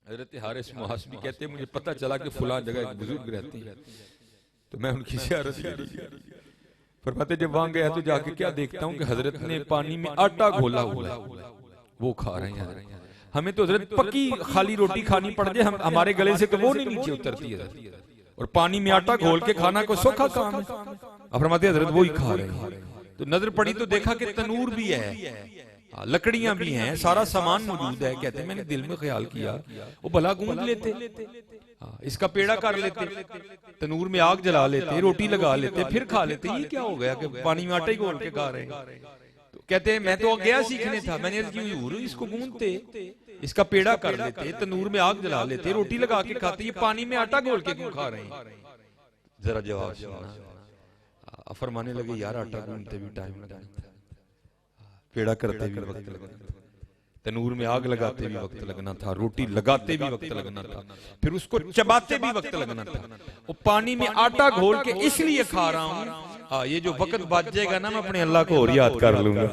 हजरत हारिस मुहासबी कहते मुझे पता चला कि फुला जगह एक बुजुर्ग रहती है, तो मैं उनकी ज़ियारत करी। फरमाते जब वहां गया तो जाके क्या देखता हूँ कि हजरत ने पानी में आटा घोला हुआ है, वो खा रहे हैं। हमें तो हजरत पकी खाली रोटी खानी पड़ जाए, हम हमारे गले से तो वो नहीं नीचे उतरती है, और पानी में आटा घोल के खाना को सौखा काम है। अब फरमाते हजरत वो ही खा रहे हैं। तो नजर पड़ी तो देखा कि तनूर भी है, लकड़ियां भी हैं, सारा सामान मौजूद है। कहते मैंने दिल में ख्याल किया वो भला गूंद लेते, इसका पेड़ा कर लेते, तनूर में आग जला लेते, रोटी लगा लेते, फिर खा लेते। ये क्या हो गया कि पानी में आटा ही घोल के खा रहे हैं। तो कहते मैं तो गया सीखने था, मैंने इसको गूंदते, इसका पेड़ा कर लेते, तनूर में आग जला लेते, रोटी लगा के खाते, ये पानी में आटा घोल के क्यों खा रहे हैं? जरा जवाब सुना। फरमाने लगे यार आटा गूंदते भी टाइम लगता, पेड़ा करते भी वक्त लगना था, तनूर में आग लगाते भी वक्त लगना था, रोटी लगाते भी वक्त लगना था, फिर उसको चबाते भी वक्त लगना था। वो पानी में आटा घोल के इसलिए खा रहा हूं, ये जो वक्त बच जाएगा ना मैं अपने अल्लाह को और याद कर लूंगा।